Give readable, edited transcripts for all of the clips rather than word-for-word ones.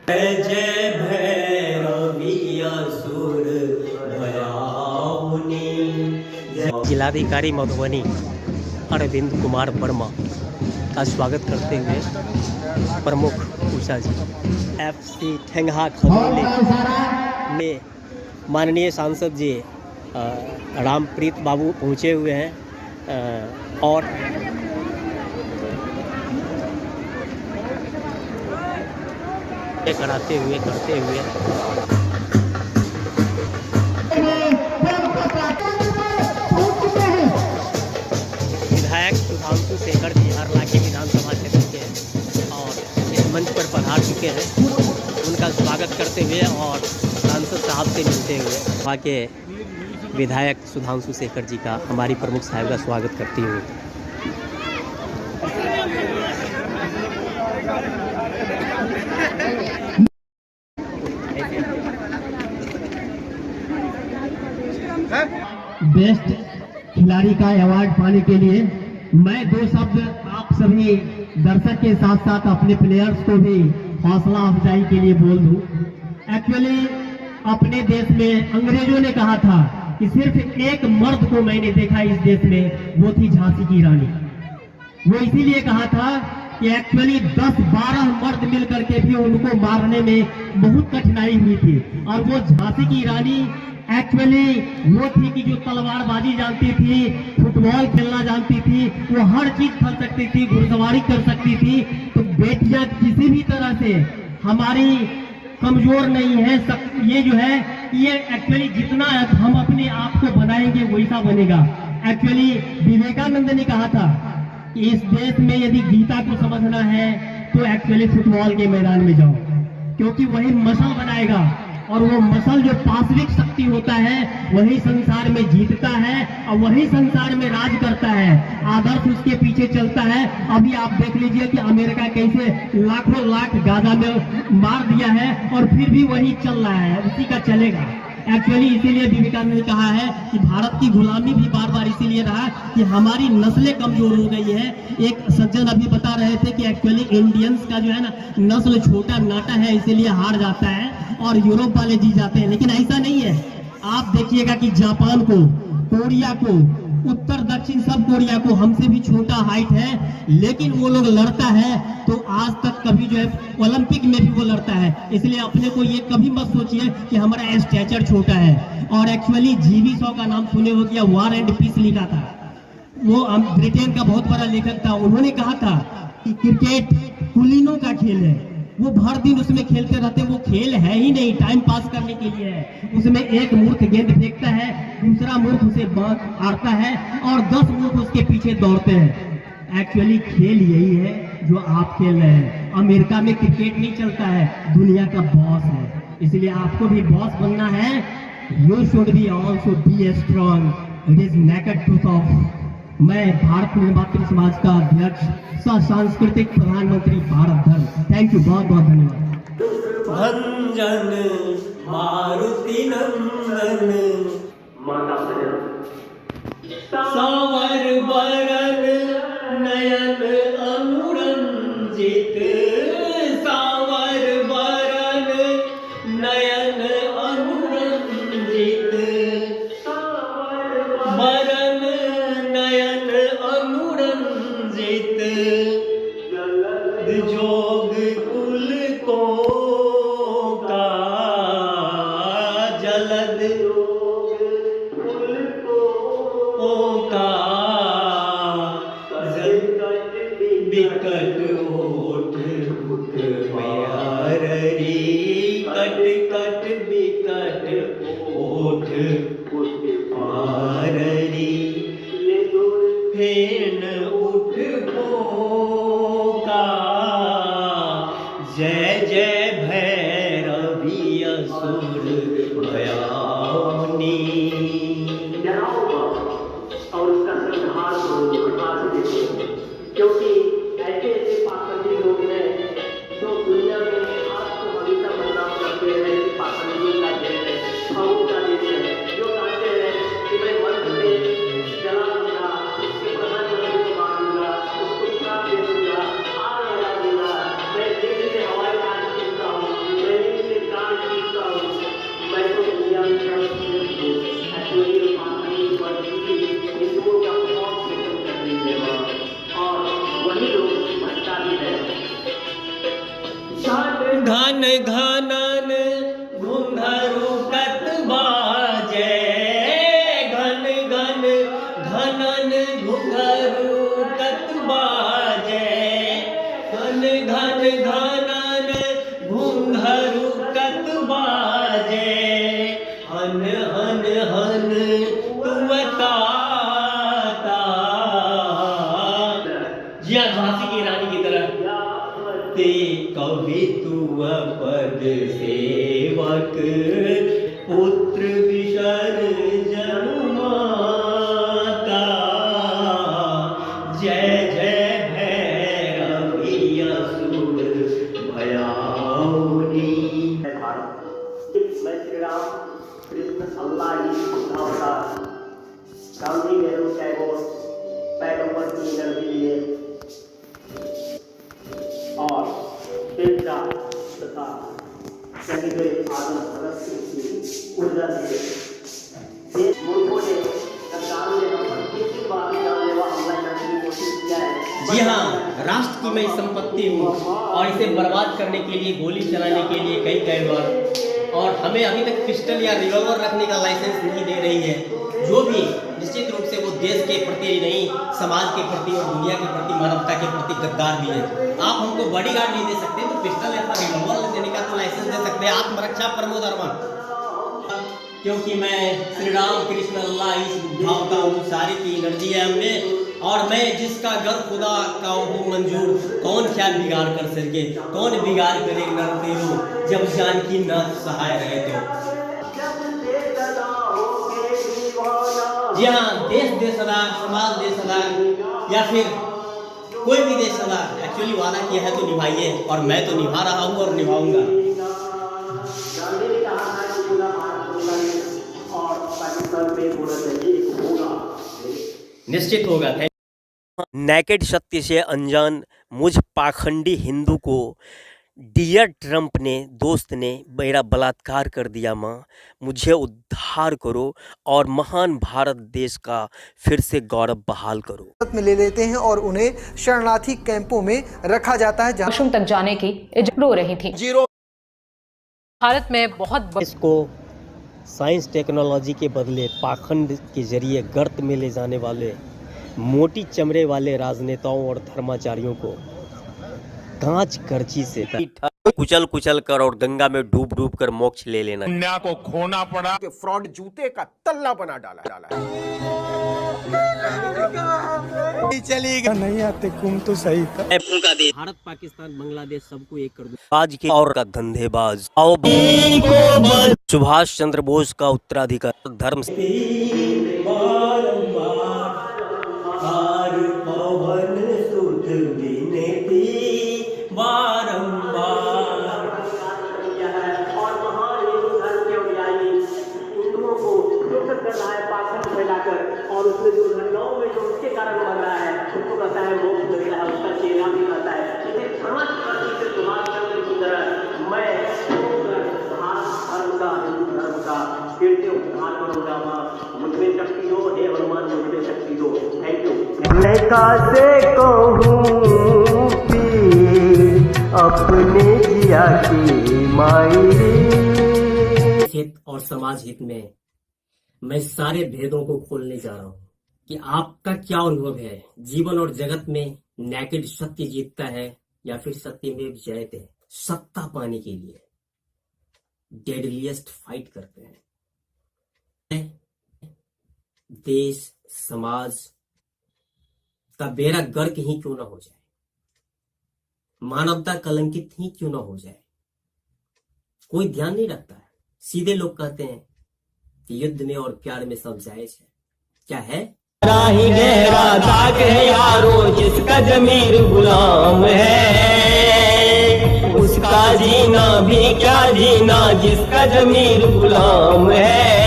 जय जय भैरवी असुर भयाउनी। जिलाधिकारी मधुबनी अरविंद कुमार वर्मा का स्वागत करते हुए प्रमुख उषा जी FC ठेंगहा खजौली में माननीय सांसद जी रामप्रीत बाबू पहुँचे हुए हैं और करते हुए विधायक सुधांशु शेखर जी हरलाखी विधानसभा क्षेत्र के हैं और इस मंच पर पधार चुके हैं। उनका स्वागत करते हुए और सांसद साहब से मिलते हुए वहाँ के विधायक सुधांशु शेखर जी का हमारी प्रमुख साहब का स्वागत करती हुई बेस्ट खिलाड़ी का अवार्ड पाने के लिए मैं दो शब्द आप सभी दर्शक के साथ साथ अपने प्लेयर्स को भी हौसला अफजाई के लिए बोल दूं। एक्चुअली अपने देश में अंग्रेजों ने कहा था कि सिर्फ एक मर्द को मैंने देखा इस देश में, वो थी झांसी की रानी। वो इसीलिए कहा था कि एक्चुअली 10-12 मर्द मिलकर के भी उनको मारने में बहुत कठिनाई हुई थी। और वो झांसी की रानी एक्चुअली वो थी कि जो तलवारबाजी जानती थी, फुटबॉल खेलना जानती थी, वो हर चीज कर सकती थी, घुड़सवारी कर सकती थी। तो बेटियां किसी भी तरह से हमारी कमजोर नहीं है। ये जो है ये एक्चुअली जितना हम अपने आप को बनाएंगे वैसा बनेगा। एक्चुअली विवेकानंद ने कहा था कि इस देश में यदि गीता को समझना है तो एक्चुअली फुटबॉल के मैदान में जाओ, क्योंकि वही मसल बनाएगा और वो मसल जो पाशविक शक्ति होता है वही संसार में जीतता है और वही संसार में राज करता है। आदर्श उसके पीछे चलता है। अभी आप देख लीजिए कि अमेरिका कैसे लाखों लाख गाजा में मार दिया है और फिर भी वही चल रहा है, उसी का चलेगा। एक्चुअली इसीलिए विवेकानंद ने कहा है कि भारत की गुलामी भी बार बार इसीलिए रहा कि हमारी नस्लें कमजोर हो गई है। एक सज्जन अभी बता रहे थे कि एक्चुअली इंडियंस का जो है ना नस्ल छोटा नाटा है, इसीलिए हार जाता है और यूरोप वाले जी जाते हैं। लेकिन ऐसा नहीं है। आप देखिएगा कि जापान को, कोरिया को, उत्तर दक्षिण सब कोरिया को हमसे भी छोटा हाइट है, लेकिन वो लोग लड़ता है तो आज तक कभी जो है ओलंपिक में भी वो लड़ता है। इसलिए अपने को ये कभी मत सोचिए कि हमारा स्टैचर छोटा है। और एक्चुअली जीवी शॉ का नाम सुने हो गया, वॉर एंड पीस लिखा था। वो ब्रिटेन का बहुत बड़ा लेखक था। उन्होंने कहा था कि क्रिकेट कुलीनों का खेल है, वो भर दिन उसमें खेलते रहते, वो खेल है ही नहीं, टाइम पास करने के लिए है। उसमें एक मूर्ख गेंद फेंकता है, दूसरा मूर्ख उसे मारता है और 10 मूर्ख उसके पीछे दौड़ते हैं। एक्चुअली खेल यही है जो आप खेल रहे हैं। अमेरिका में क्रिकेट नहीं चलता है, दुनिया का बॉस है। इसलिए आपको भी बॉस बनना है। You should be also be strong, it is naked truth of. मैं भारत निर्मातृ समाज का अध्यक्ष सह सांस्कृतिक प्रधानमंत्री भारत धर्म। थैंक यू, बहुत बहुत धन्यवाद। भंजन मारुति नंदन सावर बरन नयन अनुरंजित, सावर बरन नयन अनुरंजित, बरन नयन अनुरंजित, जोग कुल को का जलद का बिकट ओठ में हररी, कट कट बिकट ओठ हररी, फेन उठ का जय जय भैरवी असुर भयाउनी। और उसका संहार को देखो, क्योंकि ऐसे ऐसे पात्र घनन घुंघरू कत बाजे, घन घन घनन घुंघरू कत बाजे, घन घन घनन घुंघरू कत बाजे, हन हन हन तुम ताता। जी हाँ, झांसी की रानी की तरह ते कभी तू पद सेवक पुत्र विसर्जन माता, जय जय भैरवी असुर भयाउनी। मैं श्री राम कृष्ण अल्लाह ही अवतार गांधी नेहरू टैगोर पैगंबर की एनर्जी लिए और स्वेच्छा तथा शहीद आजम भगत सिंह की ऊर्जा से देश मुल्कों ने सरकारों ने हम पर कितनी बार जानलेवा हमला करने की कोशिश किया है। जी हाँ, राष्ट्र की मैं संपत्ति हूँ और इसे बर्बाद करने के लिए, गोली चलाने के लिए कई बार, और हमें अभी तक पिस्टल या रिवॉल्वर रखने का लाइसेंस नहीं दे रही है। जो भी निश्चित रूप से वो देश के प्रति नहीं, समाज के प्रति और दुनिया के प्रति, मानवता के प्रति गद्दार भी है। आप हमको बॉडीगार्ड नहीं दे सकते तो पिस्टल या रिवॉल्वर देने का तो लाइसेंस दे सकते हैं। आत्मरक्षा परमो धर्मः, क्योंकि मैं श्री राम कृष्ण अल्लाह इस भावता हूँ, सारी की एनर्जी है हमें, और मैं जिसका घर खुदा का हो मंजूर, कौन क्या बिगाड़ कर सके, कौन बिगाड़ करे नर तेरो, जब जानकी नाथ सहाय रहे तो। जी हाँ, देश दे सदा, समाज दे सदा, या फिर कोई भी दे सदा, एक्चुअली वादा किया है तो निभाइए, और मैं तो निभा रहा हूँ और निभाऊंगा। निश्चित होगा। नेकेड सत्य से अनजान मुझ पाखंडी हिंदू को डियर ट्रंप ने, दोस्त ने मेरा बलात्कार कर दिया। माँ, मुझे उद्धार करो और महान भारत देश का फिर से गौरव बहाल करो। भारत में ले लेते हैं और उन्हें शरणार्थी कैंपों में रखा जाता है, जहां वॉशरूम तक जाने की इजाजत रो रही थी। भारत में बहुत इसको साइंस टेक्नोलॉजी के बदले पाखंड के जरिए गर्त में ले जाने वाले मोटी चमड़े वाले राजनेताओं और धर्माचार्यों को कांच करची से कुचल कुचल कर और गंगा में डूब डूब कर मोक्ष ले लेना। दुनिया को खोना पड़ा, फ्रॉड जूते का तल्ला बना डाला चलेगा नहीं आते कुम तो सही था। भारत पाकिस्तान बांग्लादेश सबको एक कर दूं आज के और का धंधेबाज। आओ सुभाष चंद्र बोस का उत्तराधिकार धर्म और उसमें जो घटनाओं में जो उसके कारण बन रहा है उसको कहता है मोक्ष मिल रहा है, उसका चेहरा भी कहता है। इसे समाज प्रति से सुभाष चंद्र की तरह मैं धर्म का, हिंदू धर्म का फिर से उद्धार करूंगा। माँ, मुझमें शक्ति दो, हे हनुमान मुझमें शक्ति दो। Thank you. मैं कैसे कहूँ अपने जिया की माई हित और समाज हित में मैं सारे भेदों को खोलने जा रहा हूँ कि आपका क्या अनुभव है। जीवन और जगत में नेकेड सत्य जीतता है या फिर सत्यमेव जयते? सत्ता पाने के लिए डेडलिएस्ट फाइट करते हैं। देश समाज का बेड़ा गर्क ही क्यों ना हो जाए, मानवता कलंकित ही क्यों ना हो जाए, कोई ध्यान नहीं रखता है। सीधे लोग कहते हैं कि युद्ध में और प्यार में सब जायज है। क्या है? ही गहरा दाग है यारो, जिसका जमीर गुलाम है, उसका जीना भी क्या जीना, जिसका जमीर गुलाम है।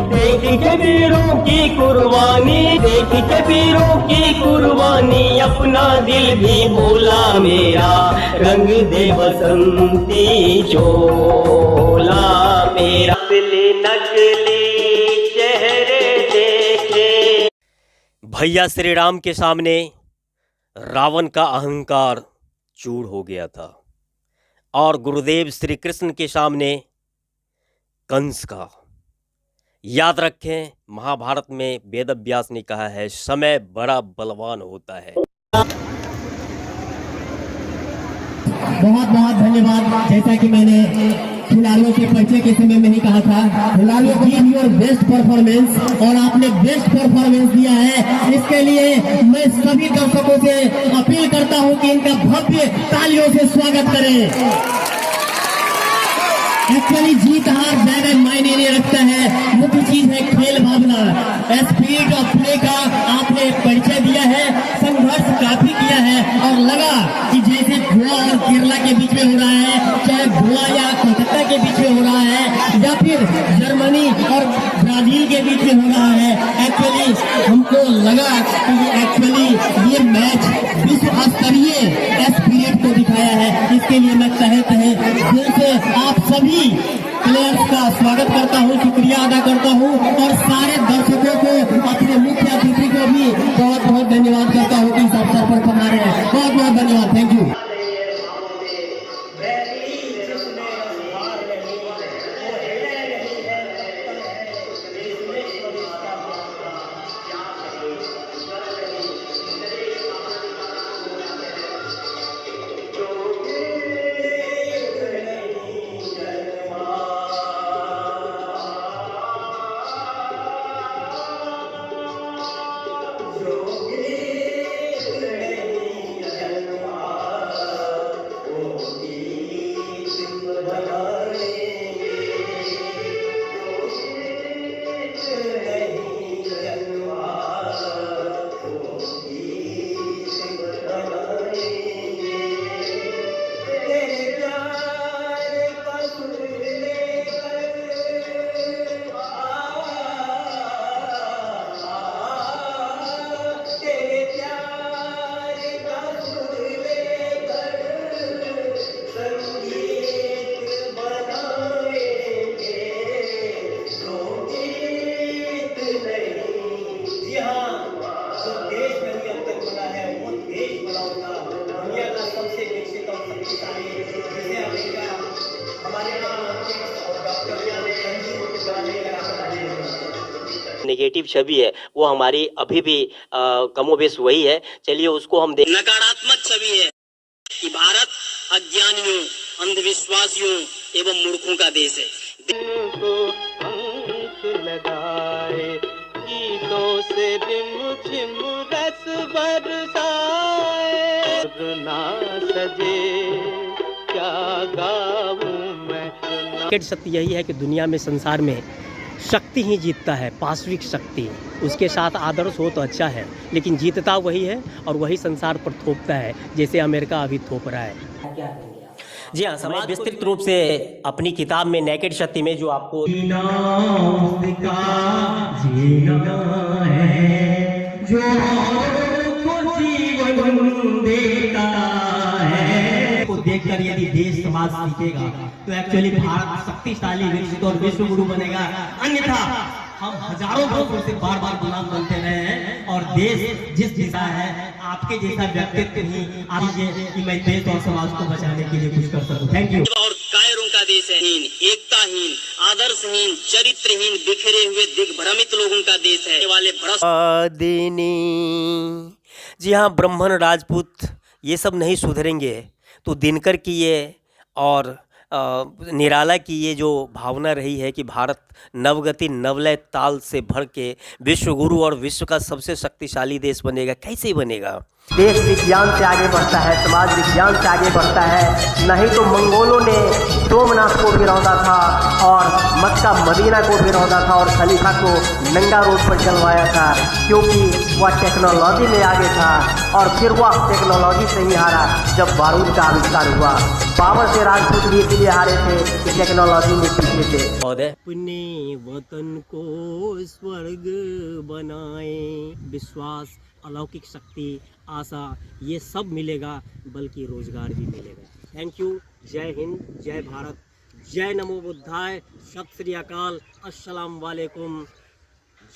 देख के वीरों की कुर्बानी, देख के वीरों की कुर्बानी, अपना दिल भी भूला मेरा, रंग दे बसंती चोला मेरा। नकली चेहरे देखे। भैया श्री राम के सामने रावण का अहंकार चूर हो गया था और गुरुदेव श्री कृष्ण के सामने कंस का। याद रखें, महाभारत में वेद व्यास ने कहा है, समय बड़ा बलवान होता है। बहुत बहुत धन्यवाद। जैसा कि मैंने खिलाड़ियों के परिचय के समय में ही कहा था, खिलाड़ियों को योर बेस्ट परफॉर्मेंस, और आपने बेस्ट परफॉर्मेंस दिया है। इसके लिए मैं सभी दर्शकों से अपील करता हूं कि इनका भव्य तालियों से स्वागत करें। एक्चुअली जीत हार ज्यादा मायने नहीं रखता है, मुख्य चीज है खेल भावना। स्पिरिट ऑफ प्ले का आपने परिचय दिया है, संघर्ष काफी किया है, और लगा कि जैसे गोवा और केरला के बीच में हो रहा है, चाहे गोवा या कोलकाता के बीच में हो रहा है, या फिर जर्मनी और ब्राजील के बीच में हो रहा है। एक्चुअली हमको लगा कि एक्चुअली ये मैच विश्व स्तरीय स्पिरिट को दिखाया है। इसके लिए मैं तहे तहे दिल से आप सभी प्लेयर्स का स्वागत करता हूं, शुक्रिया अदा करता हूं, और सारे दर्शकों को, अपने मुख्य अतिथि को भी बहुत बहुत धन्यवाद करता हूं कि इस अवसर पर हमारे बहुत बहुत धन्यवाद। Thank you. नेगेटिव छवि है वो हमारी अभी भी कमोबेश वही है। चलिए उसको हम देख। नकारात्मक छवि है कि भारत अज्ञानियों, अंधविश्वासियों एवं मूर्खों का देश है। लगाए गीतों से रिमझिम रस बरसाए, ना सजे क्या गाऊं मैं। सत्य यही है कि दुनिया में, संसार में शक्ति ही जीतता है, पाश्विक शक्ति। उसके साथ आदर्श हो तो अच्छा है, लेकिन जीतता वही है और वही संसार पर थोपता है, जैसे अमेरिका अभी थोप रहा है। जी हाँ, समाज विस्तृत रूप से अपनी किताब में नेकेड शक्ति में जो आपको जीना है, जो को जीवन देता है, को देखकर यदि देश समाज सीखेगा तो एक्चुअली भारत शक्तिशाली, विकसित और विश्व गुरु बनेगा। अन्यथा हम हजारों वर्षों से बार बार गुलाम बनते रहे हैं, और देश जिस दिशा है, आपके जैसा व्यक्तित्व ही आइए कि मैं देश और समाज को बचाने के लिए कुछ कर सकूं। Thank you. और कायरों का देश है, एकताहीन, आदर्शहीन, चरित्रहीन, बिखरे हुए दिग्भ्रमित लोगों का देश है। वाले जी हाँ, ब्राह्मण राजपूत ये सब नहीं सुधरेंगे तो दिनकर की ये और निराला की ये जो भावना रही है कि भारत नवगति नवलय ताल से भर के विश्व गुरु और विश्व का सबसे शक्तिशाली देश बनेगा, कैसे बनेगा? देश विज्ञान से आगे बढ़ता है, समाज विज्ञान से आगे बढ़ता है। नहीं तो मंगोलों ने सोमनाथ को भी रौंदा था, और मक्का मदीना को भी रौंदा था, और खलीफा को नंगा रोड पर चलवाया था, क्योंकि वह टेक्नोलॉजी में आगे था। और फिर वह टेक्नोलॉजी से ही हारा जब बारूद का आविष्कार हुआ। पावर से राजपूत भी इसलिए हारे थे कि टेक्नोलॉजी में पीछे थे। अपने वतन को स्वर्ग बनाए, विश्वास, अलौकिक शक्ति, आशा, ये सब मिलेगा, बल्कि रोजगार भी मिलेगा। Thank you. जय हिंद, जय भारत, जय नमो बुद्धाय, सत श्री अकाल, अस्सलाम वालेकुम,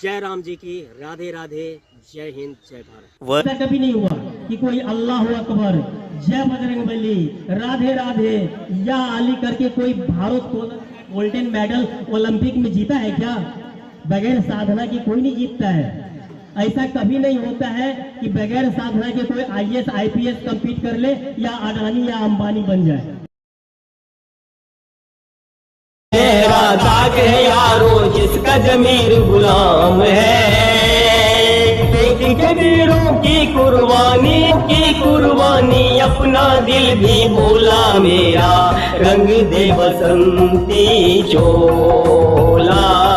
जय राम जी की, राधे राधे, जय हिंद, जय भारत। ऐसा कभी नहीं हुआ कि कोई अल्लाह अकबर जय बजरंगबली, राधे राधे या अली करके कोई भारत को गोल्डन मेडल ओलंपिक में जीता है क्या? बगैर साधना की कोई नहीं जीतता है। ऐसा कभी नहीं होता है कि बगैर साधना के कोई IAS IPS कंपीट कर ले या अडानी या अंबानी बन जाए। तेरा दाग है यारो जिसका जमीर गुलाम है, के वीरों की कुर्बानी अपना दिल भी भूला मेरा, रंग दे बसंती चोला।